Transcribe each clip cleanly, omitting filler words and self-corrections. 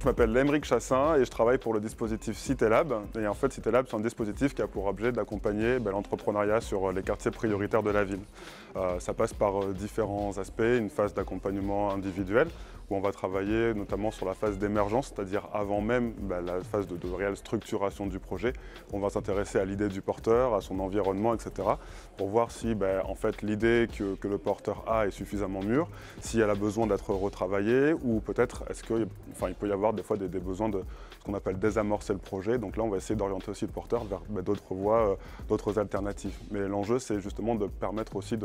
Je m'appelle Lemric Chassin et je travaille pour le dispositif Citélab. Et en fait, Citélab, c'est un dispositif qui a pour objet d'accompagner l'entrepreneuriat sur les quartiers prioritaires de la ville. Ça passe par différents aspects, une phase d'accompagnement individuel, où on va travailler notamment sur la phase d'émergence, c'est-à-dire avant même la phase de réelle structuration du projet. On va s'intéresser à l'idée du porteur, à son environnement, etc. pour voir si en fait, l'idée que le porteur a est suffisamment mûre, si elle a besoin d'être retravaillée ou peut-être est-ce qu'il peut y avoir des fois des besoins de ce qu'on appelle désamorcer le projet. Donc là, on va essayer d'orienter aussi le porteur vers d'autres voies, d'autres alternatives. Mais l'enjeu, c'est justement de permettre aussi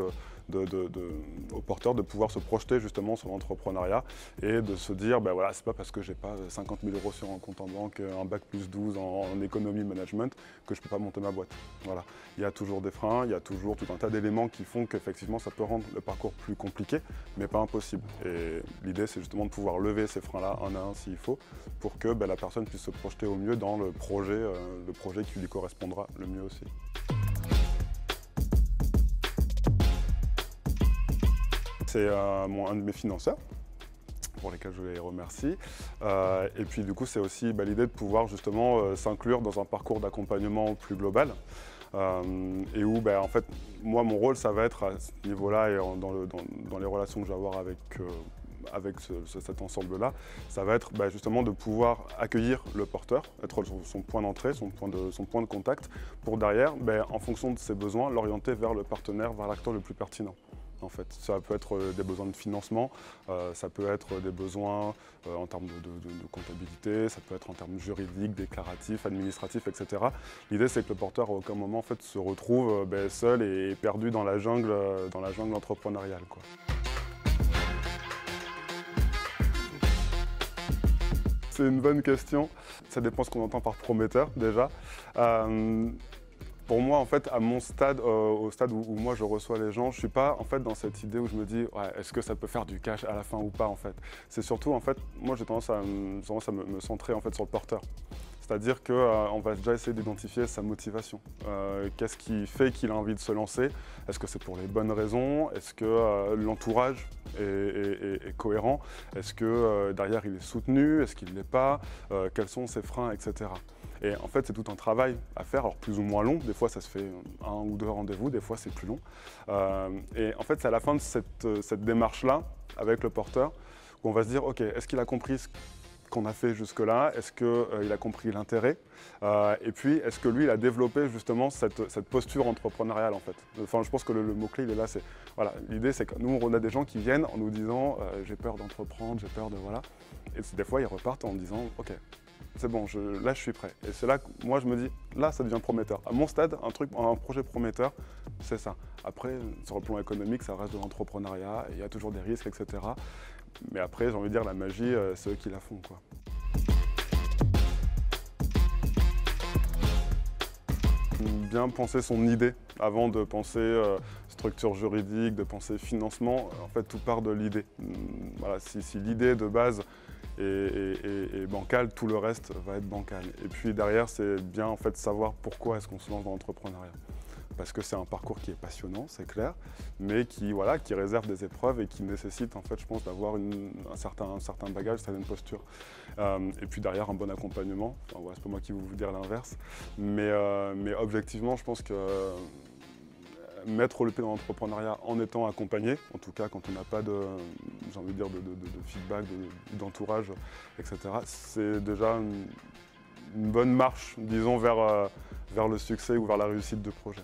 au porteur de pouvoir se projeter justement sur l'entrepreneuriat et de se dire, voilà, c'est pas parce que j'ai pas 50 000 € sur un compte en banque, un bac plus 12 en économie management que je peux pas monter ma boîte. Voilà. Il y a toujours des freins, il y a toujours tout un tas d'éléments qui font qu'effectivement ça peut rendre le parcours plus compliqué, mais pas impossible. Et l'idée, c'est justement de pouvoir lever ces freins-là un à un s'il faut, pour que la personne puisse se projeter au mieux dans le projet qui lui correspondra le mieux aussi. C'est un de mes financeurs, pour lesquels je les remercie. Et puis du coup, c'est aussi l'idée de pouvoir justement s'inclure dans un parcours d'accompagnement plus global. Et où en fait, moi, mon rôle, ça va être à ce niveau-là et dans les relations que je vais avoir avec cet ensemble-là, ça va être justement de pouvoir accueillir le porteur, être son point d'entrée, son point de contact, pour derrière, en fonction de ses besoins, l'orienter vers le partenaire, vers l'acteur le plus pertinent. En fait, ça peut être des besoins de financement, ça peut être des besoins en termes de comptabilité, ça peut être en termes juridiques, déclaratifs, administratifs, etc. L'idée, c'est que le porteur, à aucun moment, en fait, se retrouve seul et perdu dans la jungle entrepreneuriale, quoi. C'est une bonne question. Ça dépend ce qu'on entend par prometteur, déjà. Pour moi, en fait, à mon stade, au stade où moi je reçois les gens, je ne suis pas en fait dans cette idée où je me dis est-ce que ça peut faire du cash à la fin ou pas en fait. C'est surtout en fait, moi j'ai tendance à me centrer en fait sur le porteur. C'est-à-dire qu'on va déjà essayer d'identifier sa motivation. Qu'est-ce qui fait qu'il a envie de se lancer? Est-ce que c'est pour les bonnes raisons? Est-ce que l'entourage est cohérent? Est-ce que derrière il est soutenu? Est-ce qu'il ne l'est pas? Quels sont ses freins, etc. Et en fait, c'est tout un travail à faire, alors plus ou moins long. Des fois, ça se fait 1 ou 2 rendez-vous, des fois, c'est plus long. Et en fait, c'est à la fin de cette démarche-là, avec le porteur, qu'on va se dire, OK, est-ce qu'il a compris ce qu'on a fait jusque-là? Est-ce qu'il a compris l'intérêt? Et puis, est-ce que lui, il a développé justement cette posture entrepreneuriale, en fait? Enfin, je pense que le mot-clé, il est là. Voilà, l'idée, c'est que nous, on a des gens qui viennent en nous disant j'ai peur d'entreprendre, j'ai peur de... Voilà. Et des fois, ils repartent en disant OK, c'est bon, là je suis prêt. Et c'est là que moi je me dis, là ça devient prometteur. À mon stade, un projet prometteur, c'est ça. Après, sur le plan économique, ça reste de l'entrepreneuriat, il y a toujours des risques, etc. Mais après, j'ai envie de dire, la magie, c'est eux qui la font, quoi. Bien penser son idée avant de penser structure juridique, de penser financement. En fait, tout part de l'idée. Voilà, si l'idée de base est bancale, tout le reste va être bancal. Et puis derrière, c'est bien en fait savoir pourquoi est-ce qu'on se lance dans l'entrepreneuriat. Parce que c'est un parcours qui est passionnant, c'est clair, mais qui réserve des épreuves et qui nécessite, en fait, je pense, d'avoir un certain bagage, une certaine posture. Et puis derrière, un bon accompagnement. Enfin, voilà, c'est pas moi qui vais vous dire l'inverse. Mais objectivement, je pense que mettre le pied dans l'entrepreneuriat en étant accompagné, en tout cas quand on n'a pas de feedback, d'entourage, etc., c'est déjà une bonne marche, disons, vers le succès ou vers la réussite de projet.